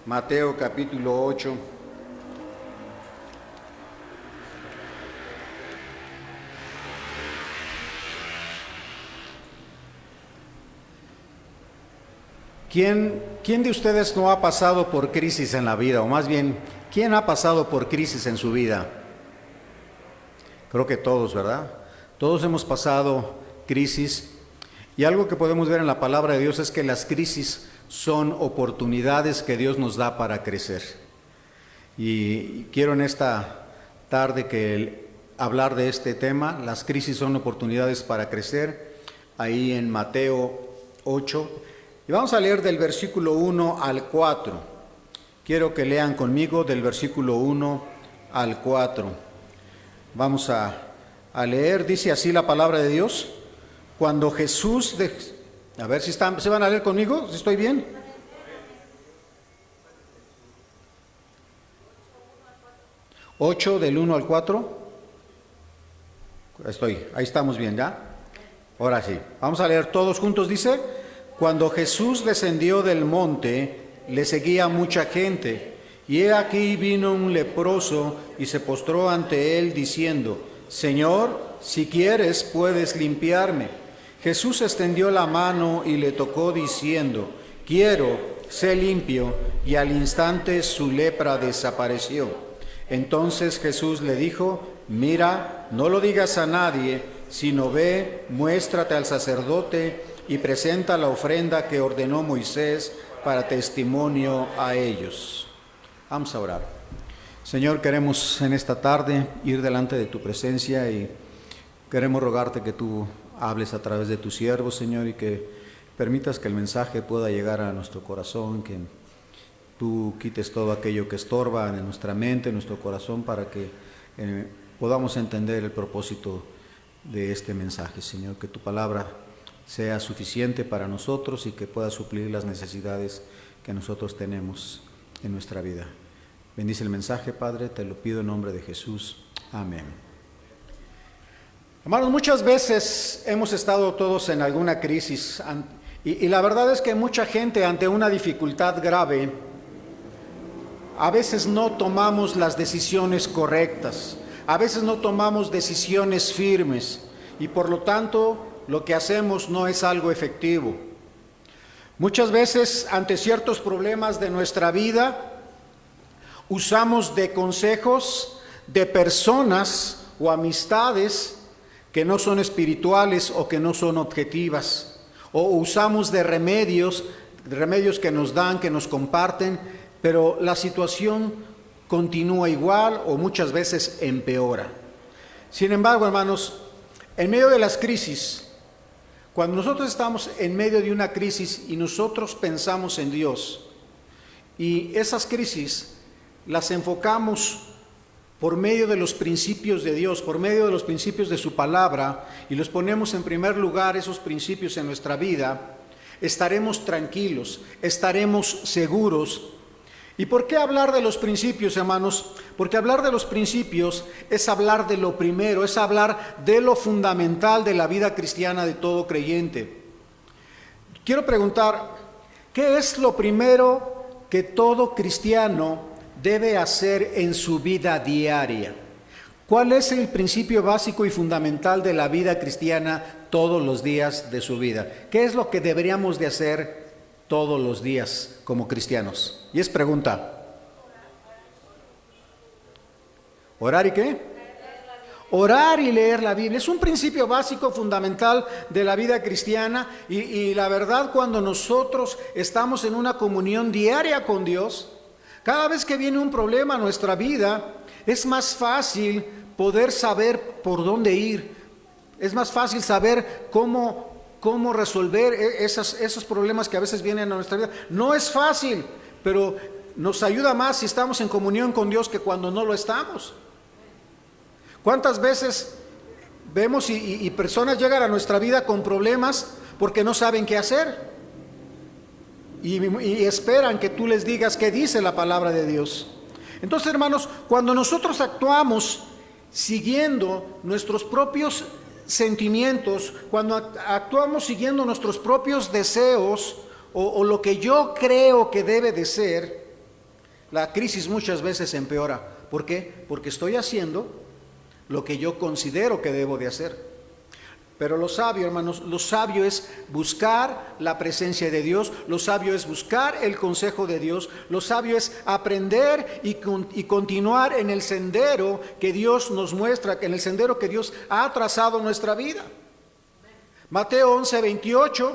Mateo capítulo 8. ¿Quién de ustedes no ha pasado por crisis en la vida? O más bien, ¿quién ha pasado por crisis en su vida? Creo que todos, ¿verdad? Todos hemos pasado crisis. Y algo que podemos ver en la palabra de Dios es que las crisis son oportunidades que Dios nos da para crecer. Y quiero en esta tarde hablar de este tema. Las crisis son oportunidades para crecer, ahí en Mateo 8. Y vamos a leer del versículo 1 al 4. Quiero que lean conmigo del versículo 1 al 4. Vamos a leer, dice así la palabra de Dios. Cuando Jesús, a ver si se van a leer conmigo, si estoy bien. ¿8 del 1 al 4? Ahí estamos bien, ¿ya? Ahora sí, vamos a leer todos juntos, dice: cuando Jesús descendió del monte, le seguía mucha gente, y he aquí vino un leproso y se postró ante él diciendo: Señor, si quieres puedes limpiarme. Jesús extendió la mano y le tocó diciendo: quiero, sé limpio, y al instante su lepra desapareció. Entonces Jesús le dijo: mira, no lo digas a nadie, sino ve, muéstrate al sacerdote y presenta la ofrenda que ordenó Moisés para testimonio a ellos. Vamos a orar. Señor, queremos en esta tarde ir delante de tu presencia y queremos rogarte que tú hables a través de tus siervos, Señor, y que permitas que el mensaje pueda llegar a nuestro corazón, que tú quites todo aquello que estorba en nuestra mente, en nuestro corazón, para que podamos entender el propósito de este mensaje, Señor, que tu palabra sea suficiente para nosotros y que pueda suplir las necesidades que nosotros tenemos en nuestra vida. Bendice el mensaje, Padre, te lo pido en nombre de Jesús. Amén. Hermanos, muchas veces hemos estado todos en alguna crisis y la verdad es que mucha gente ante una dificultad grave, a veces no tomamos las decisiones correctas, a veces no tomamos decisiones firmes y por lo tanto lo que hacemos no es algo efectivo. Muchas veces ante ciertos problemas de nuestra vida usamos de consejos de personas o amistades que no son espirituales o que no son objetivas, o usamos de remedios que nos dan, que nos comparten, pero la situación continúa igual o muchas veces empeora. Sin embargo, hermanos, en medio de las crisis, cuando nosotros estamos en medio de una crisis y nosotros pensamos en Dios, y esas crisis las enfocamos por medio de los principios de Dios, por medio de los principios de su palabra, y los ponemos en primer lugar, esos principios en nuestra vida, estaremos tranquilos, estaremos seguros. ¿Y por qué hablar de los principios, hermanos? Porque hablar de los principios es hablar de lo primero, es hablar de lo fundamental de la vida cristiana de todo creyente. Quiero preguntar, ¿qué es lo primero que todo cristiano debe hacer en su vida diaria? ¿Cuál es el principio básico y fundamental de la vida cristiana todos los días de su vida? ¿Qué es lo que deberíamos de hacer todos los días como cristianos? Y es pregunta. ¿Orar y qué? Orar y leer la Biblia. Es un principio básico, fundamental de la vida cristiana y la verdad, cuando nosotros estamos en una comunión diaria con Dios, cada vez que viene un problema a nuestra vida, es más fácil poder saber por dónde ir. Es más fácil saber cómo resolver esos problemas que a veces vienen a nuestra vida. No es fácil, pero nos ayuda más si estamos en comunión con Dios que cuando no lo estamos. ¿Cuántas veces vemos y personas llegan a nuestra vida con problemas porque no saben qué hacer? Y esperan que tú les digas qué dice la palabra de Dios. Entonces, hermanos, cuando nosotros actuamos siguiendo nuestros propios sentimientos, cuando actuamos siguiendo nuestros propios deseos o lo que yo creo que debe de ser, la crisis muchas veces empeora. ¿Por qué? Porque estoy haciendo lo que yo considero que debo de hacer. Pero lo sabio, hermanos, lo sabio es buscar la presencia de Dios, lo sabio es buscar el consejo de Dios, lo sabio es aprender y continuar en el sendero que Dios nos muestra, en el sendero que Dios ha trazado en nuestra vida. Mateo 11:28,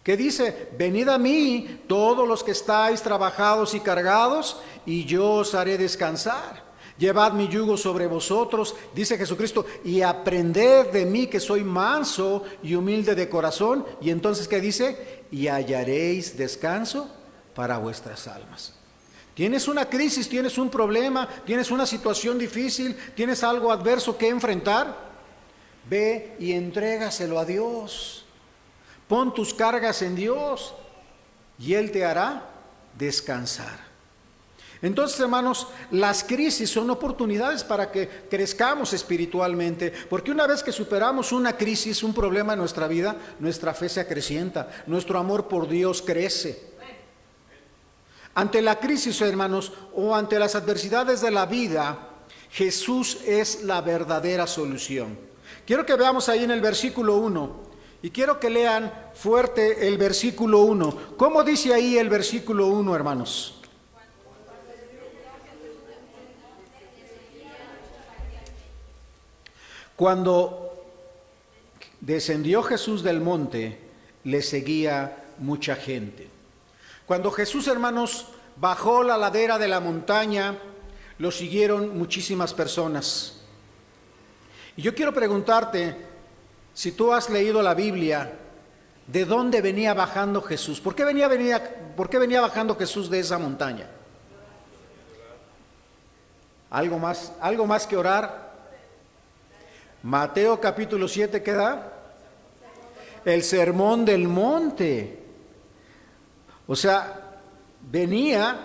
que dice: venid a mí todos los que estáis trabajados y cargados, y yo os haré descansar. Llevad mi yugo sobre vosotros, dice Jesucristo, y aprended de mí, que soy manso y humilde de corazón. Y entonces, ¿qué dice? Y hallaréis descanso para vuestras almas. Tienes una crisis, tienes un problema, tienes una situación difícil, tienes algo adverso que enfrentar. Ve y entrégaselo a Dios. Pon tus cargas en Dios y Él te hará descansar. Entonces, hermanos, las crisis son oportunidades para que crezcamos espiritualmente, porque una vez que superamos una crisis, un problema en nuestra vida, nuestra fe se acrecienta, nuestro amor por Dios crece. Ante la crisis, hermanos, o ante las adversidades de la vida, Jesús es la verdadera solución. Quiero que veamos ahí en el versículo 1, y quiero que lean fuerte el versículo 1. ¿Cómo dice ahí el versículo 1, hermanos? Cuando descendió Jesús del monte, le seguía mucha gente. Cuando Jesús, hermanos, bajó la ladera de la montaña, lo siguieron muchísimas personas. Y yo quiero preguntarte, si tú has leído la Biblia, ¿de dónde venía bajando Jesús? ¿Por qué venía bajando Jesús de esa montaña? ¿Algo más que orar? Mateo capítulo 7, ¿qué da? El sermón del monte. O sea, venía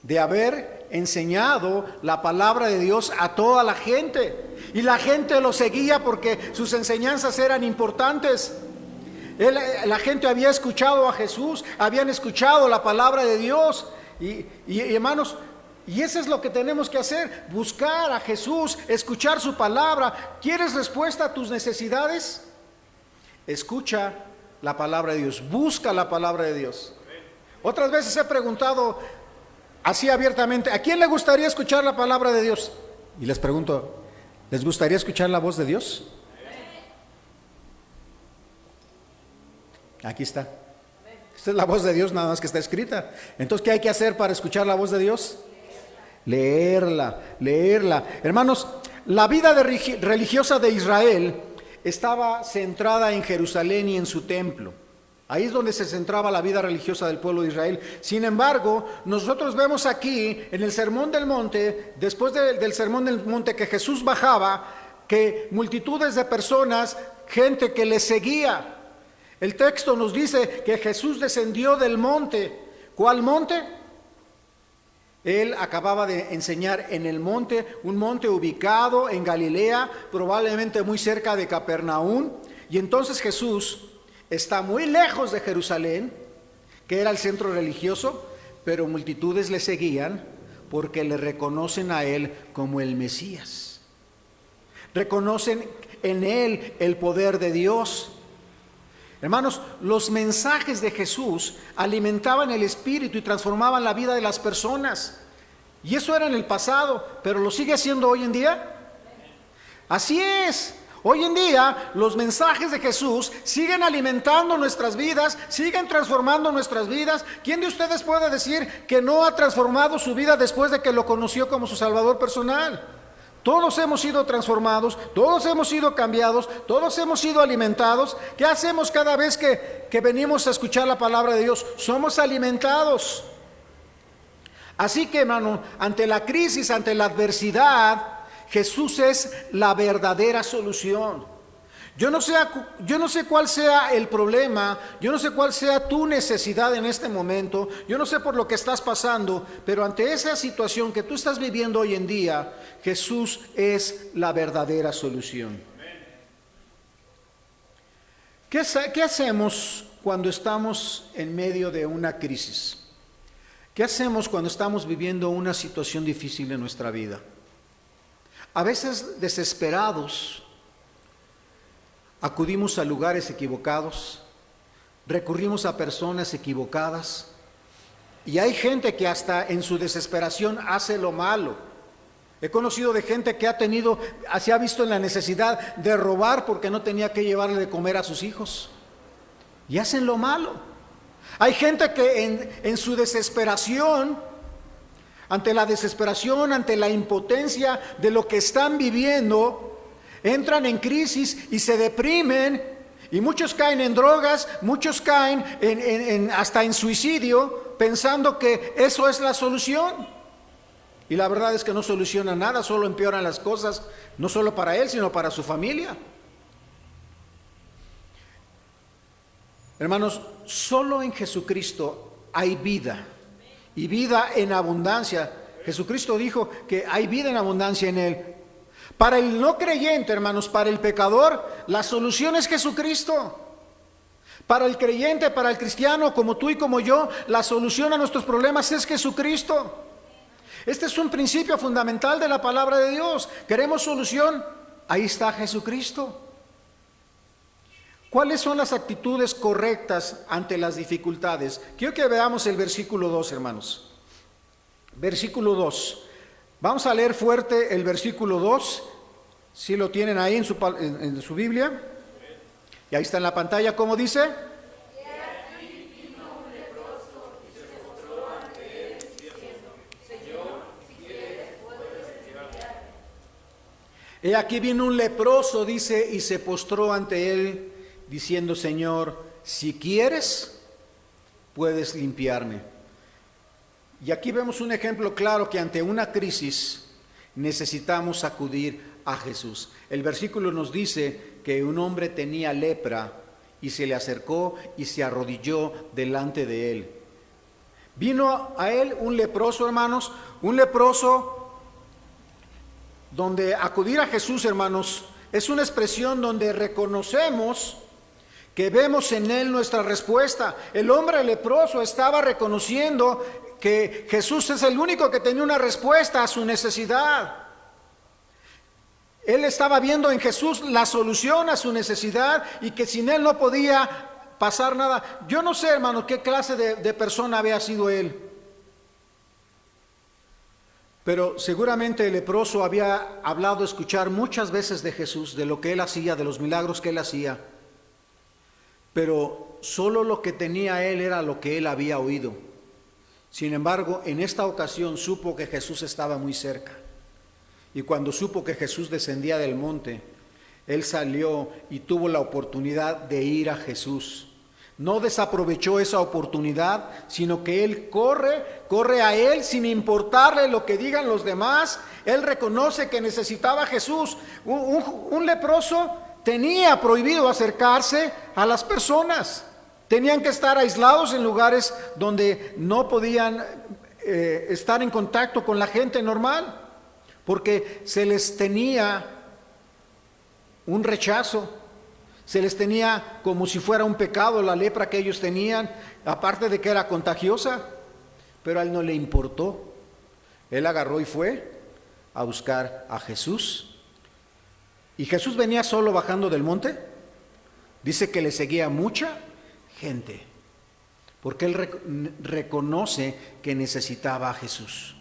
de haber enseñado la palabra de Dios a toda la gente. Y la gente lo seguía porque sus enseñanzas eran importantes. La gente había escuchado a Jesús, habían escuchado la palabra de Dios. Y hermanos, y eso es lo que tenemos que hacer, buscar a Jesús, escuchar su palabra. ¿Quieres respuesta a tus necesidades? Escucha la palabra de Dios, busca la palabra de Dios. Otras veces he preguntado así abiertamente, ¿a quién le gustaría escuchar la palabra de Dios? Y les pregunto, ¿les gustaría escuchar la voz de Dios? Aquí está. Esta es la voz de Dios, nada más que está escrita. Entonces, ¿qué hay que hacer para escuchar la voz de Dios? Leerla. Hermanos, la vida religiosa de Israel estaba centrada en Jerusalén y en su templo. Ahí es donde se centraba la vida religiosa del pueblo de Israel. Sin embargo, nosotros vemos aquí en el Sermón del Monte, después del Sermón del Monte que Jesús bajaba, que multitudes de personas, gente que le seguía. El texto nos dice que Jesús descendió del monte. ¿Cuál monte? Él acababa de enseñar en el monte, un monte ubicado en Galilea, probablemente muy cerca de Capernaum. Y entonces Jesús está muy lejos de Jerusalén, que era el centro religioso, pero multitudes le seguían porque le reconocen a Él como el Mesías. Reconocen en Él el poder de Dios. Hermanos, los mensajes de Jesús alimentaban el espíritu y transformaban la vida de las personas. Y eso era en el pasado, pero ¿lo sigue haciendo hoy en día? Así es. Hoy en día los mensajes de Jesús siguen alimentando nuestras vidas, siguen transformando nuestras vidas. ¿Quién de ustedes puede decir que no ha transformado su vida después de que lo conoció como su Salvador personal? Todos hemos sido transformados, todos hemos sido cambiados, todos hemos sido alimentados. ¿Qué hacemos cada vez que venimos a escuchar la palabra de Dios? Somos alimentados. Así que, hermano, ante la crisis, ante la adversidad, Jesús es la verdadera solución. Yo no sé cuál sea el problema, yo no sé cuál sea tu necesidad en este momento, yo no sé por lo que estás pasando, pero ante esa situación que tú estás viviendo hoy en día, Jesús es la verdadera solución. ¿Qué hacemos cuando estamos en medio de una crisis? ¿Qué hacemos cuando estamos viviendo una situación difícil en nuestra vida? A veces, desesperados, acudimos a lugares equivocados, recurrimos a personas equivocadas, y hay gente que hasta en su desesperación hace lo malo. He conocido de gente que se ha visto en la necesidad de robar porque no tenía que llevarle de comer a sus hijos, y hacen lo malo. Hay gente que en su desesperación, ante la impotencia de lo que están viviendo, entran en crisis y se deprimen, y muchos caen en drogas, muchos caen hasta en suicidio, pensando que eso es la solución. Y la verdad es que no soluciona nada, solo empeoran las cosas, no solo para él, sino para su familia. Hermanos, solo en Jesucristo hay vida, y vida en abundancia. Jesucristo dijo que hay vida en abundancia en Él. Para el no creyente, hermanos, para el pecador, la solución es Jesucristo. Para el creyente, para el cristiano, como tú y como yo, la solución a nuestros problemas es Jesucristo. Este es un principio fundamental de la palabra de Dios. ¿Queremos solución? Ahí está Jesucristo. ¿Cuáles son las actitudes correctas ante las dificultades? Quiero que veamos el versículo 2, hermanos. Versículo 2. Vamos a leer fuerte el versículo 2. Si lo tienen ahí en su Biblia. Y ahí está en la pantalla, ¿cómo dice? He aquí vino un leproso, dice, y se postró ante él, diciendo: Señor, si quieres, puedes limpiarme. Y aquí vemos un ejemplo claro que ante una crisis necesitamos acudir a Jesús. El versículo nos dice que un hombre tenía lepra y se le acercó y se arrodilló delante de él. Vino a él un leproso, hermanos, un leproso, donde acudir a Jesús, hermanos, es una expresión donde reconocemos que vemos en él nuestra respuesta. El hombre leproso estaba reconociendo que Jesús es el único que tenía una respuesta a su necesidad. Él estaba viendo en Jesús la solución a su necesidad y que sin él no podía pasar nada. Yo no sé, hermano, qué clase de persona había sido él, pero seguramente el leproso había escuchar muchas veces de Jesús, de lo que él hacía, de los milagros que él hacía, pero solo lo que tenía él era lo que él había oído. Sin embargo, en esta ocasión supo que Jesús estaba muy cerca, y cuando supo que Jesús descendía del monte, él salió y tuvo la oportunidad de ir a Jesús. No desaprovechó esa oportunidad, sino que él corre a él sin importarle lo que digan los demás. Él reconoce que necesitaba a Jesús. Un leproso tenía prohibido acercarse a las personas. Tenían que estar aislados en lugares donde no podían estar en contacto con la gente normal, porque se les tenía un rechazo. Se les tenía como si fuera un pecado la lepra que ellos tenían, aparte de que era contagiosa, pero a él no le importó. Él agarró y fue a buscar a Jesús. Y Jesús venía solo bajando del monte. Dice que le seguía mucha gente, porque él reconoce que necesitaba a Jesús.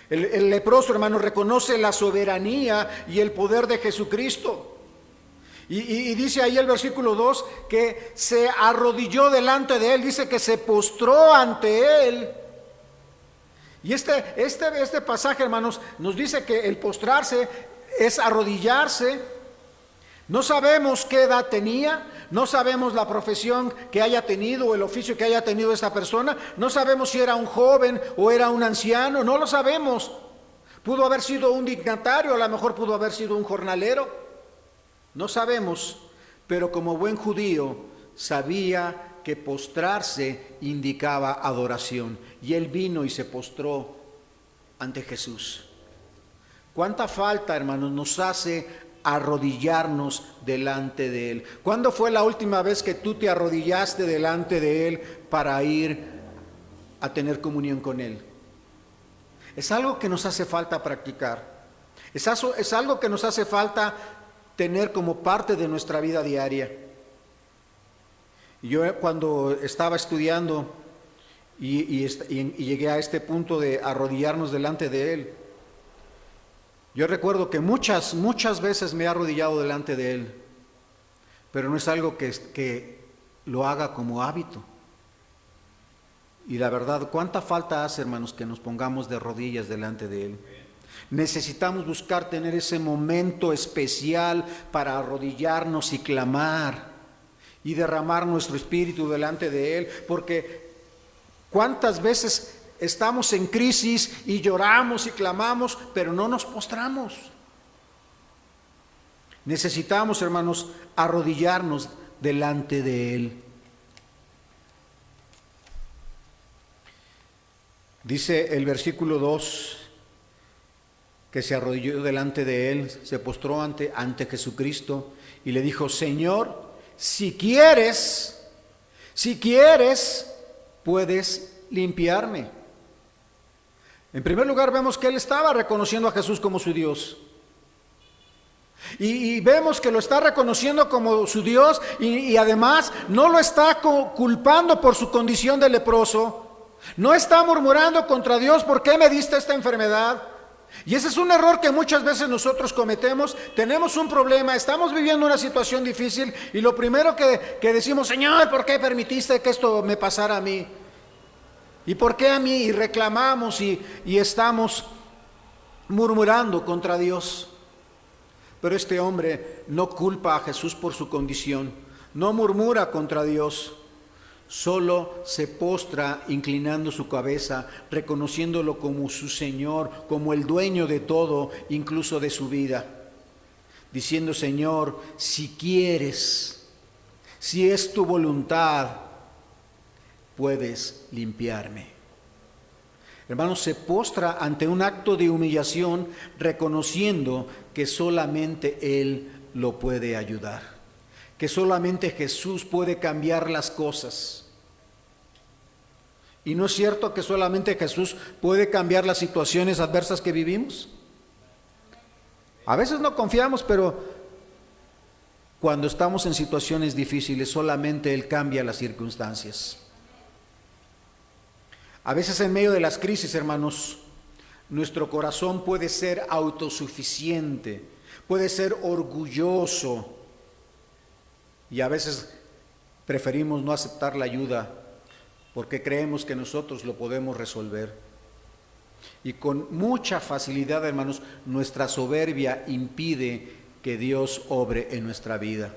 El leproso, hermano, reconoce la soberanía y el poder de Jesucristo. Y dice ahí el versículo 2 que se arrodilló delante de él, dice que se postró ante él. Y este pasaje, hermanos, nos dice que el postrarse es arrodillarse. No sabemos qué edad tenía, no sabemos la profesión que haya tenido o el oficio que haya tenido esta persona, no sabemos si era un joven o era un anciano, no lo sabemos. Pudo haber sido un dignatario, a lo mejor pudo haber sido un jornalero. No sabemos, pero como buen judío sabía que postrarse indicaba adoración, y él vino y se postró ante Jesús. ¿Cuánta falta, hermanos, nos hace arrodillarnos delante de Él. ¿Cuándo fue la última vez que tú te arrodillaste delante de Él para ir a tener comunión con Él? Es algo que nos hace falta practicar. Es algo que nos hace falta tener como parte de nuestra vida diaria. Yo cuando estaba estudiando y llegué a este punto de arrodillarnos delante de Él, yo recuerdo que muchas veces me he arrodillado delante de Él, pero no es algo que lo haga como hábito. Y la verdad, ¿cuánta falta hace, hermanos, que nos pongamos de rodillas delante de Él? Necesitamos buscar tener ese momento especial para arrodillarnos y clamar y derramar nuestro espíritu delante de Él, porque ¿cuántas veces estamos en crisis y lloramos y clamamos, pero no nos postramos? Necesitamos, hermanos, arrodillarnos delante de Él. Dice el versículo 2 que se arrodilló delante de Él, se postró ante Jesucristo y le dijo: Señor, si quieres, puedes limpiarme. En primer lugar, vemos que Él estaba reconociendo a Jesús como su Dios. Y vemos que lo está reconociendo como su Dios y además no lo está culpando por su condición de leproso. No está murmurando contra Dios: ¿por qué me diste esta enfermedad? Y ese es un error que muchas veces nosotros cometemos. Tenemos un problema, estamos viviendo una situación difícil y lo primero que decimos: Señor, ¿por qué permitiste que esto me pasara a mí? ¿Y por qué a mí? Y reclamamos y estamos murmurando contra Dios. Pero este hombre no culpa a Jesús por su condición, no murmura contra Dios. Solo se postra inclinando su cabeza, reconociéndolo como su Señor, como el dueño de todo, incluso de su vida, diciendo: Señor, si quieres, si es tu voluntad, puedes limpiarme. Hermanos, se postra ante un acto de humillación, reconociendo que solamente Él lo puede ayudar, que solamente Jesús puede cambiar las cosas. ¿Y no es cierto que solamente Jesús puede cambiar las situaciones adversas que vivimos? A veces no confiamos, pero cuando estamos en situaciones difíciles, solamente Él cambia las circunstancias. A veces en medio de las crisis, hermanos, nuestro corazón puede ser autosuficiente, puede ser orgulloso, y a veces preferimos no aceptar la ayuda porque creemos que nosotros lo podemos resolver. Y con mucha facilidad, hermanos, nuestra soberbia impide que Dios obre en nuestra vida.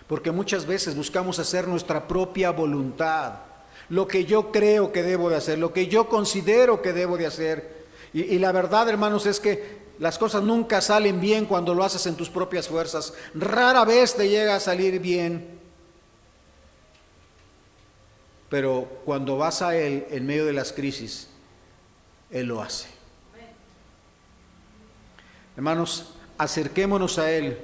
Porque muchas veces buscamos hacer nuestra propia voluntad, lo que yo creo que debo de hacer, lo que yo considero que debo de hacer. Y la verdad, hermanos, es que las cosas nunca salen bien cuando lo haces en tus propias fuerzas. Rara vez te llega a salir bien. Pero cuando vas a Él en medio de las crisis, Él lo hace. Hermanos, acerquémonos a Él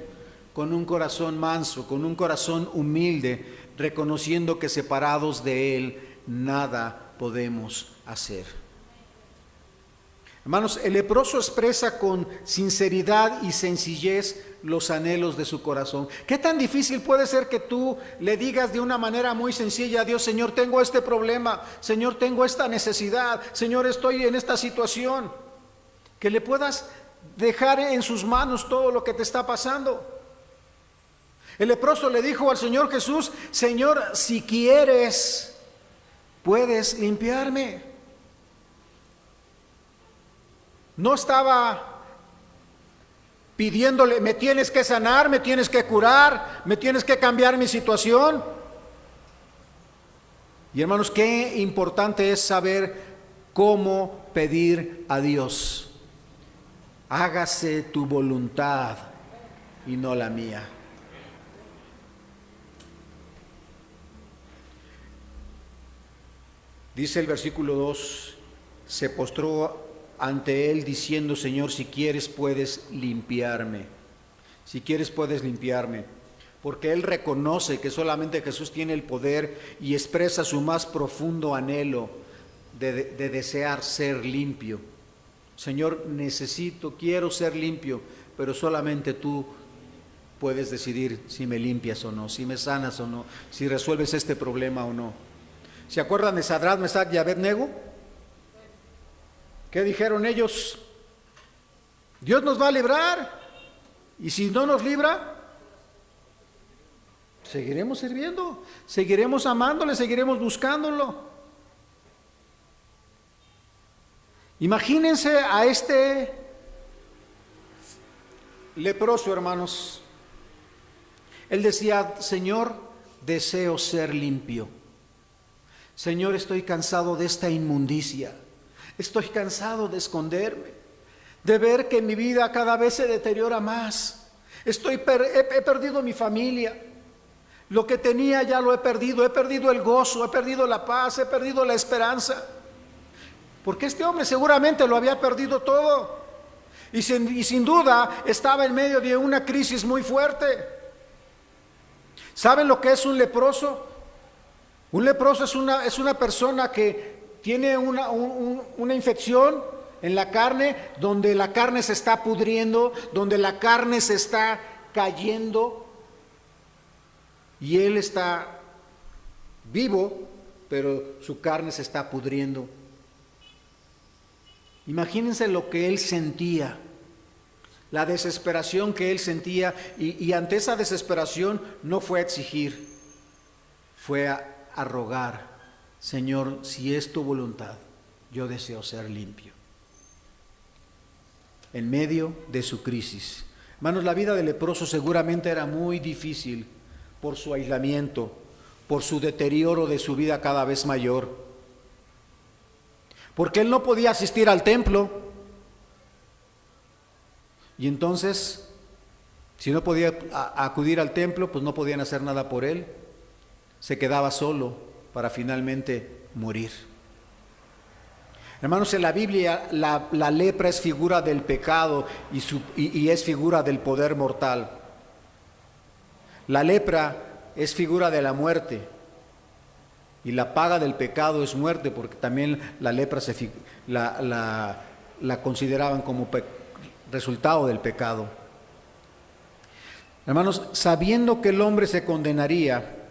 con un corazón manso, con un corazón humilde, reconociendo que separados de Él nada podemos hacer. Hermanos, el leproso expresa con sinceridad y sencillez los anhelos de su corazón. ¿Qué tan difícil puede ser que tú le digas de una manera muy sencilla a Dios: Señor, tengo este problema, Señor, tengo esta necesidad, Señor, estoy en esta situación? Que le puedas dejar en sus manos todo lo que te está pasando. El leproso le dijo al Señor Jesús: Señor, si quieres, puedes limpiarme. No estaba pidiéndole: me tienes que sanar, me tienes que curar, me tienes que cambiar mi situación. Y hermanos, qué importante es saber cómo pedir a Dios: hágase tu voluntad y no la mía. Dice el versículo 2: se postró ante Él diciendo: Señor, si quieres puedes limpiarme. Si quieres puedes limpiarme. Porque él reconoce que solamente Jesús tiene el poder y expresa su más profundo anhelo de desear ser limpio. Señor, quiero ser limpio, pero solamente tú puedes decidir si me limpias o no, si me sanas o no, si resuelves este problema o no. ¿Se acuerdan de Sadrach, Mesach y Abednego? ¿Qué dijeron ellos? Dios nos va a librar, y si no nos libra, seguiremos sirviendo, seguiremos amándole, seguiremos buscándolo. Imagínense a este leproso, hermanos. Él decía: Señor, deseo ser limpio. Señor, estoy cansado de esta inmundicia. Estoy cansado de esconderme, de ver que mi vida cada vez se deteriora más. He perdido mi familia. Lo que tenía ya lo he perdido el gozo, he perdido la paz, he perdido la esperanza. Porque este hombre seguramente lo había perdido todo. Y sin duda estaba en medio de una crisis muy fuerte. ¿Saben lo que es un leproso? Un leproso es una persona que tiene una infección en la carne, donde la carne se está pudriendo, donde la carne se está cayendo, y él está vivo, pero su carne se está pudriendo. Imagínense lo que él sentía, la desesperación que él sentía, y ante esa desesperación no fue a exigir, fue a rogar: Señor, si es tu voluntad, yo deseo ser limpio. En medio de su crisis. Hermanos, la vida del leproso seguramente era muy difícil por su aislamiento, por su deterioro de su vida cada vez mayor. Porque él no podía asistir al templo. Y entonces, si no podía acudir al templo, pues no podían hacer nada por él. Se quedaba solo para finalmente morir. Hermanos, en la Biblia la lepra es figura del pecado y es figura del poder mortal. La lepra es figura de la muerte. Y la paga del pecado es muerte, porque también la lepra la consideraban como resultado del pecado. Hermanos, sabiendo que el hombre se condenaría,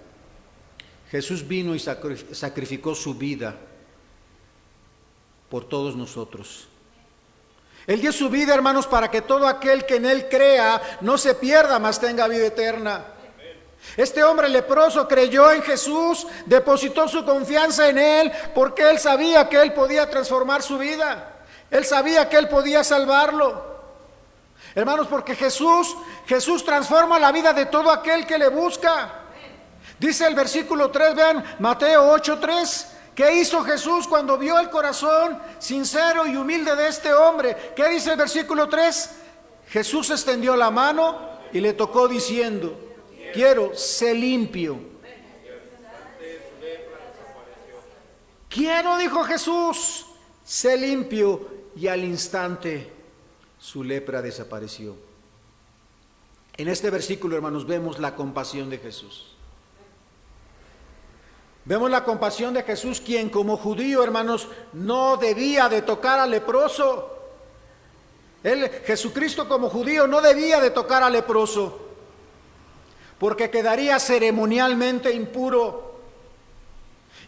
Jesús vino y sacrificó su vida por todos nosotros. Él dio su vida, hermanos, para que todo aquel que en Él crea no se pierda, mas tenga vida eterna. Este hombre leproso creyó en Jesús, depositó su confianza en Él, porque él sabía que Él podía transformar su vida. Él sabía que Él podía salvarlo. Hermanos, porque Jesús transforma la vida de todo aquel que le busca. Dice el versículo 3, vean, Mateo 8:3. ¿Qué hizo Jesús cuando vio el corazón sincero y humilde de este hombre? ¿Qué dice el versículo 3? Jesús extendió la mano y le tocó diciendo: quiero, sé limpio. Quiero, dijo Jesús, sé limpio, y al instante su lepra desapareció. En este versículo, hermanos, vemos la compasión de Jesús. Vemos la compasión de Jesús, quien como judío, hermanos, no debía de tocar al leproso. Jesucristo como judío no debía de tocar al leproso, porque quedaría ceremonialmente impuro,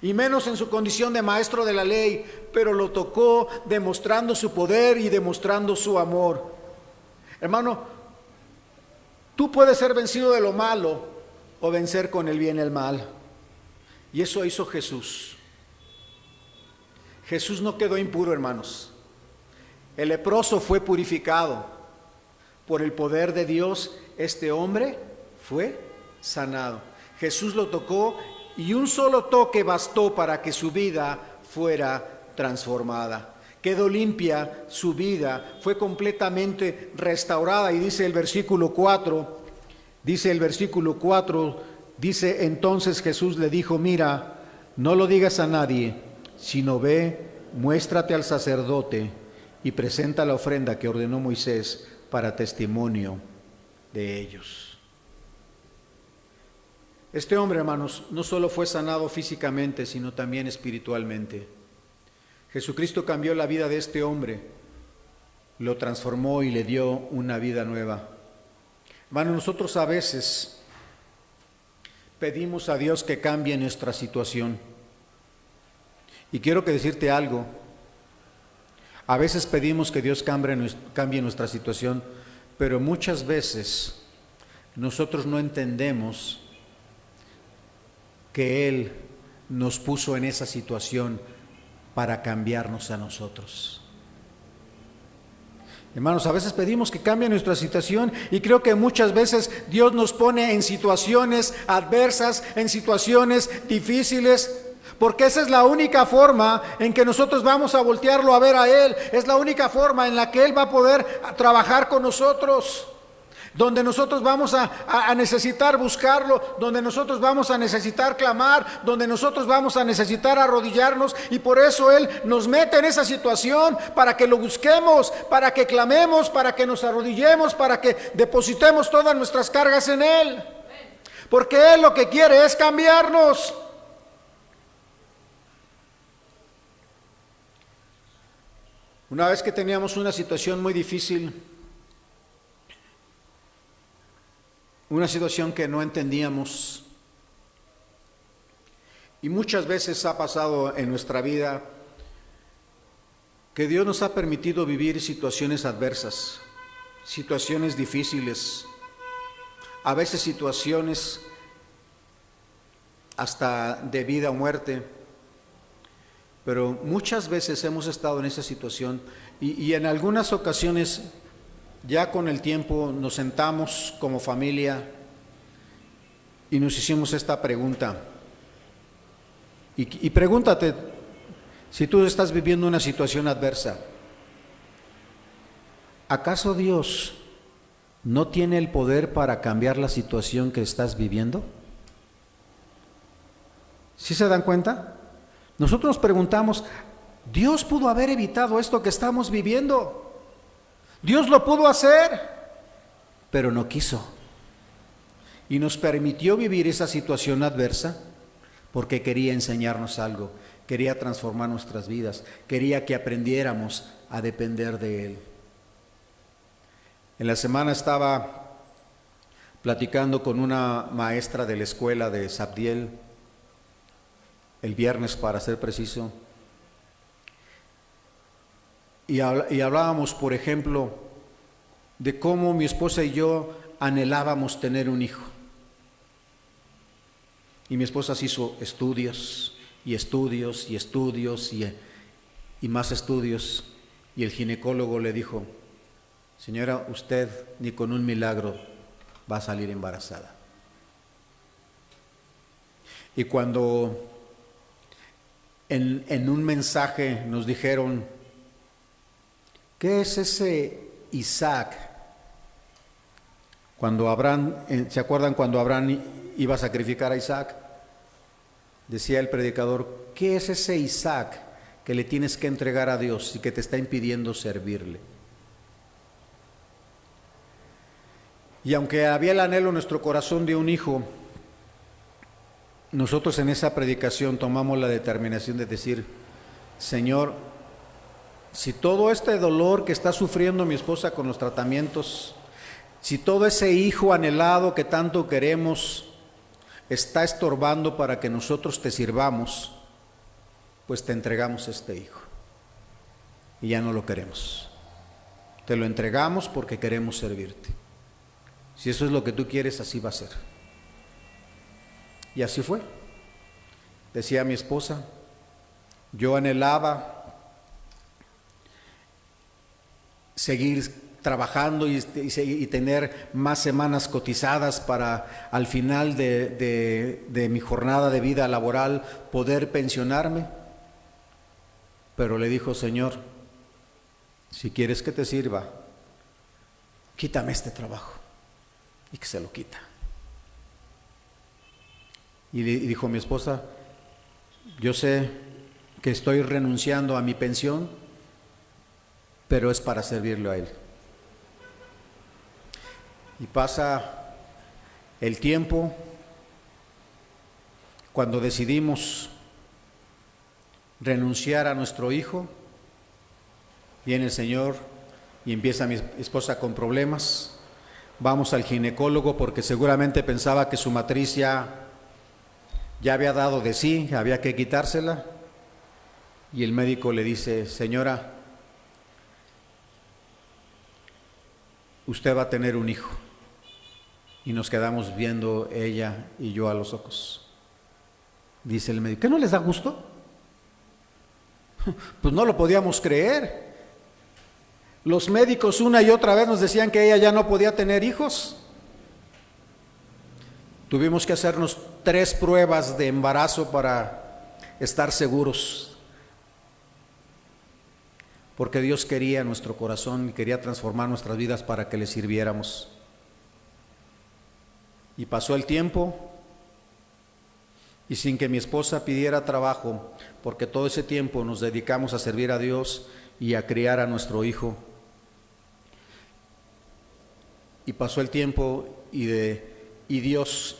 y menos en su condición de maestro de la ley, pero lo tocó demostrando su poder y demostrando su amor. Hermano, tú puedes ser vencido de lo malo o vencer con el bien el mal. Y eso hizo Jesús. Jesús no quedó impuro, hermanos. El leproso fue purificado. Por el poder de Dios, este hombre fue sanado. Jesús lo tocó y un solo toque bastó para que su vida fuera transformada. Quedó limpia su vida, fue completamente restaurada. Y dice el versículo 4, dice entonces Jesús le dijo: mira, no lo digas a nadie, sino ve, muéstrate al sacerdote y presenta la ofrenda que ordenó Moisés para testimonio de ellos. Este hombre, hermanos, no solo fue sanado físicamente, sino también espiritualmente. Jesucristo cambió la vida de este hombre, lo transformó y le dio una vida nueva. Hermanos, nosotros a veces pedimos a Dios que cambie nuestra situación. Y quiero decirte algo. A veces pedimos que Dios cambie nuestra situación, pero muchas veces nosotros no entendemos que Él nos puso en esa situación para cambiarnos a nosotros. Hermanos, a veces pedimos que cambie nuestra situación y creo que muchas veces Dios nos pone en situaciones adversas, en situaciones difíciles, porque esa es la única forma en que nosotros vamos a voltearlo a ver a Él. Es la única forma en la que Él va a poder trabajar con nosotros. Donde nosotros vamos a necesitar buscarlo, donde nosotros vamos a necesitar clamar, donde nosotros vamos a necesitar arrodillarnos, y por eso Él nos mete en esa situación para que lo busquemos, para que clamemos, para que nos arrodillemos, para que depositemos todas nuestras cargas en Él, porque Él lo que quiere es cambiarnos. Una vez que teníamos una situación muy difícil, una situación que no entendíamos, y muchas veces ha pasado en nuestra vida que Dios nos ha permitido vivir situaciones adversas, situaciones difíciles, a veces situaciones hasta de vida o muerte, pero muchas veces hemos estado en esa situación y en algunas ocasiones ya con el tiempo nos sentamos como familia y nos hicimos esta pregunta. Y pregúntate, si tú estás viviendo una situación adversa, ¿acaso Dios no tiene el poder para cambiar la situación que estás viviendo? ¿Sí se dan cuenta? Nosotros nos preguntamos, ¿Dios pudo haber evitado esto que estamos viviendo? Dios lo pudo hacer, pero no quiso. Y nos permitió vivir esa situación adversa porque quería enseñarnos algo, quería transformar nuestras vidas, quería que aprendiéramos a depender de Él. En la semana estaba platicando con una maestra de la escuela de Sabdiel, el viernes para ser preciso, y hablábamos, por ejemplo, de cómo mi esposa y yo anhelábamos tener un hijo. Y mi esposa se hizo estudios y estudios y estudios y más estudios. Y el ginecólogo le dijo, señora, usted ni con un milagro va a salir embarazada. Y cuando en un mensaje nos dijeron, ¿qué es ese Isaac? Cuando Abraham, ¿se acuerdan cuando Abraham iba a sacrificar a Isaac? Decía el predicador, ¿qué es ese Isaac que le tienes que entregar a Dios y que te está impidiendo servirle? Y aunque había el anhelo en nuestro corazón de un hijo, nosotros en esa predicación tomamos la determinación de decir, Señor, si todo este dolor que está sufriendo mi esposa con los tratamientos, si todo ese hijo anhelado que tanto queremos está estorbando para que nosotros te sirvamos, pues te entregamos este hijo y ya no lo queremos. Te lo entregamos porque queremos servirte. Si eso es lo que tú quieres, así va a ser. Y así fue. Decía mi esposa, yo anhelaba seguir trabajando y tener más semanas cotizadas para al final de mi jornada de vida laboral poder pensionarme. Pero le dijo, Señor, si quieres que te sirva, quítame este trabajo. Y que se lo quita. Y dijo mi esposa, yo sé que estoy renunciando a mi pensión, pero es para servirle a Él. Y pasa el tiempo, cuando decidimos renunciar a nuestro hijo, viene el Señor y empieza mi esposa con problemas. Vamos al ginecólogo porque seguramente pensaba que su matriz ya había dado de sí, había que quitársela. Y el médico le dice: señora, usted va a tener un hijo. Y nos quedamos viendo ella y yo a los ojos. Dice el médico: ¿qué no les da gusto? Pues no lo podíamos creer. Los médicos una y otra vez nos decían que ella ya no podía tener hijos. Tuvimos que hacernos 3 pruebas de embarazo para estar seguros, porque Dios quería nuestro corazón y quería transformar nuestras vidas para que le sirviéramos. Y pasó el tiempo, y sin que mi esposa pidiera trabajo, porque todo ese tiempo nos dedicamos a servir a Dios y a criar a nuestro hijo. Y pasó el tiempo y Dios,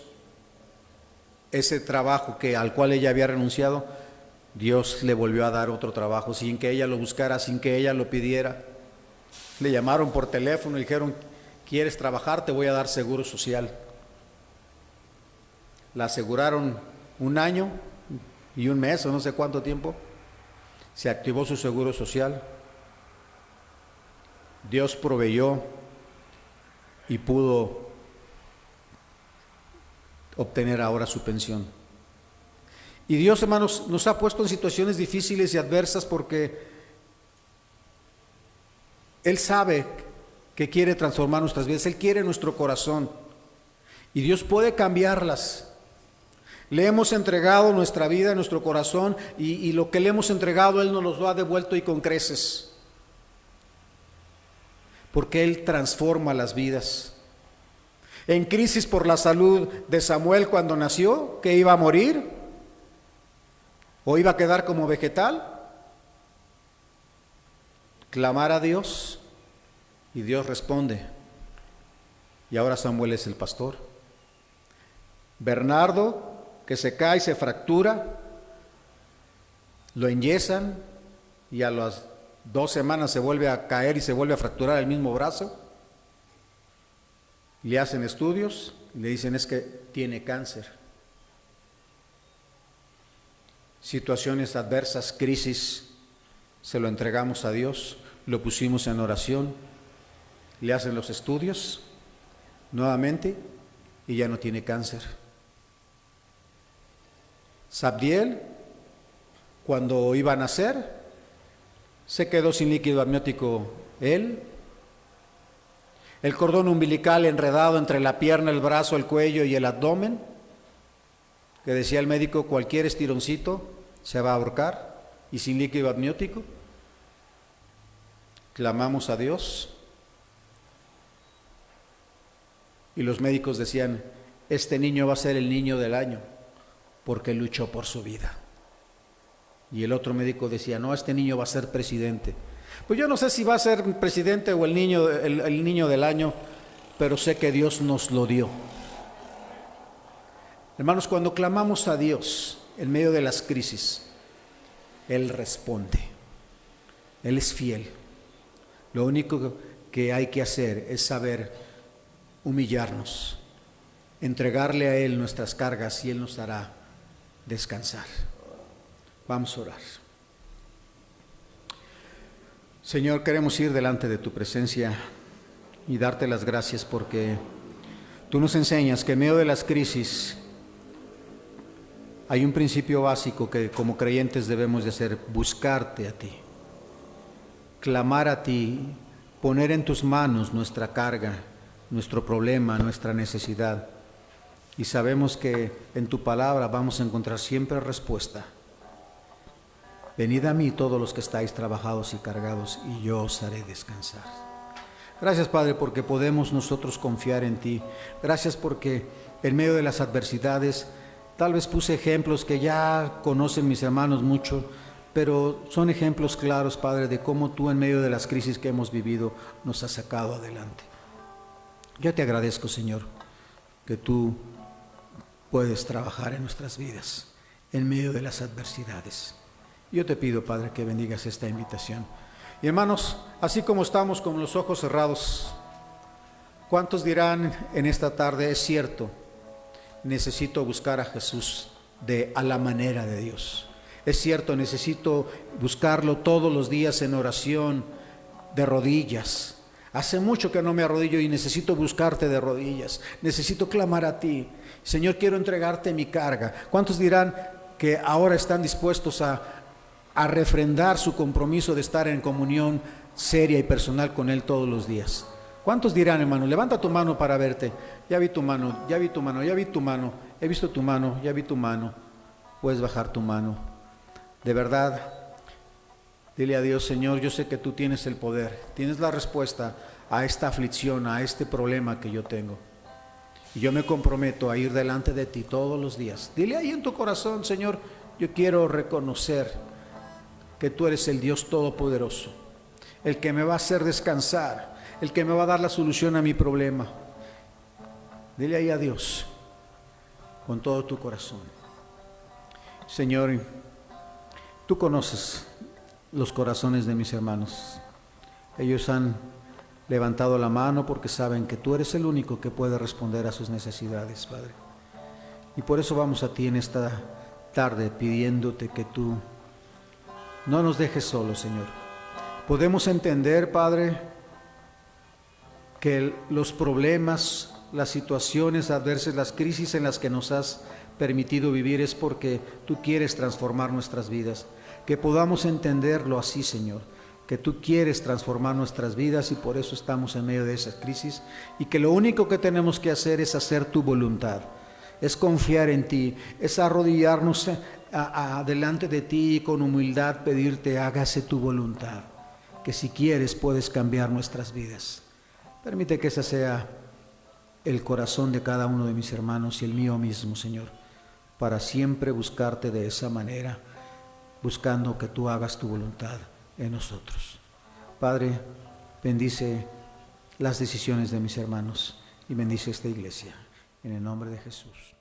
ese trabajo al cual ella había renunciado, Dios le volvió a dar otro trabajo sin que ella lo buscara, sin que ella lo pidiera. Le llamaron por teléfono y dijeron: ¿quieres trabajar? Te voy a dar seguro social. La aseguraron 1 año y 1 mes o no sé cuánto tiempo. Se activó su seguro social. Dios proveyó y pudo obtener ahora su pensión. Y Dios, hermanos, nos ha puesto en situaciones difíciles y adversas porque Él sabe que quiere transformar nuestras vidas. Él quiere nuestro corazón y Dios puede cambiarlas. Le hemos entregado nuestra vida, nuestro corazón, y lo que le hemos entregado Él nos lo ha devuelto y con creces, porque Él transforma las vidas. En crisis por la salud de Samuel cuando nació, que iba a morir o iba a quedar como vegetal, clamar a Dios y Dios responde. Y ahora Samuel es el pastor. Bernardo, que se cae, se fractura, lo enyesan y a las 2 semanas se vuelve a caer y se vuelve a fracturar el mismo brazo. Le hacen estudios y le dicen: es que tiene cáncer. Situaciones adversas, crisis, se lo entregamos a Dios, lo pusimos en oración, le hacen los estudios nuevamente y ya no tiene cáncer. Sabdiel, cuando iba a nacer, se quedó sin líquido amniótico él. El cordón umbilical enredado entre la pierna, el brazo, el cuello y el abdomen, que decía el médico: cualquier estironcito se va a ahorcar, y sin líquido amniótico. Clamamos a Dios y los médicos decían: este niño va a ser el niño del año porque luchó por su vida. Y el otro médico decía: no, este niño va a ser presidente. Pues yo no sé si va a ser presidente o el niño del año, pero sé que Dios nos lo dio. Hermanos, cuando clamamos a Dios en medio de las crisis, Él responde. Él es fiel. Lo único que hay que hacer es saber humillarnos, entregarle a Él nuestras cargas y Él nos hará descansar. Vamos a orar. Señor, queremos ir delante de tu presencia y darte las gracias porque tú nos enseñas que en medio de las crisis hay un principio básico que como creyentes debemos de hacer: buscarte a ti, clamar a ti, poner en tus manos nuestra carga, nuestro problema, nuestra necesidad. Y sabemos que en tu palabra vamos a encontrar siempre respuesta. Venid a mí todos los que estáis trabajados y cargados, y yo os haré descansar. Gracias, Padre, porque podemos nosotros confiar en ti. Gracias porque en medio de las adversidades, tal vez puse ejemplos que ya conocen mis hermanos mucho, pero son ejemplos claros, Padre, de cómo tú en medio de las crisis que hemos vivido nos has sacado adelante. Yo te agradezco, Señor, que tú puedes trabajar en nuestras vidas en medio de las adversidades. Yo te pido, Padre, que bendigas esta invitación. Y hermanos, así como estamos con los ojos cerrados, ¿cuántos dirán en esta tarde, es cierto, necesito buscar a Jesús a la manera de Dios? Es cierto, necesito buscarlo todos los días en oración, de rodillas. Hace mucho que no me arrodillo y necesito buscarte de rodillas. Necesito clamar a ti. Señor, quiero entregarte mi carga. ¿Cuántos dirán que ahora están dispuestos a refrendar su compromiso de estar en comunión seria y personal con Él todos los días? ¿Cuántos dirán, hermano? Levanta tu mano para verte. Ya vi tu mano, ya vi tu mano, ya vi tu mano. He visto tu mano, ya vi tu mano. Puedes bajar tu mano. De verdad, dile a Dios, Señor, yo sé que tú tienes el poder, tienes la respuesta a esta aflicción, a este problema que yo tengo. Y yo me comprometo a ir delante de ti todos los días. Dile ahí en tu corazón, Señor, yo quiero reconocer que tú eres el Dios Todopoderoso, el que me va a hacer descansar, el que me va a dar la solución a mi problema. Dile ahí a Dios con todo tu corazón. Señor, tú conoces los corazones de mis hermanos. Ellos han levantado la mano porque saben que tú eres el único que puede responder a sus necesidades, Padre. Y por eso vamos a ti en esta tarde pidiéndote que tú no nos dejes solos, Señor. Podemos entender, Padre, que los problemas, las situaciones adversas, las crisis en las que nos has permitido vivir es porque tú quieres transformar nuestras vidas. Que podamos entenderlo así, Señor, que tú quieres transformar nuestras vidas y por eso estamos en medio de esa crisis y que lo único que tenemos que hacer es hacer tu voluntad, es confiar en ti, es arrodillarnos delante de ti y con humildad pedirte hágase tu voluntad, que si quieres puedes cambiar nuestras vidas. Permite que ese sea el corazón de cada uno de mis hermanos y el mío mismo, Señor, para siempre buscarte de esa manera, buscando que tú hagas tu voluntad en nosotros. Padre, bendice las decisiones de mis hermanos y bendice esta iglesia, en el nombre de Jesús.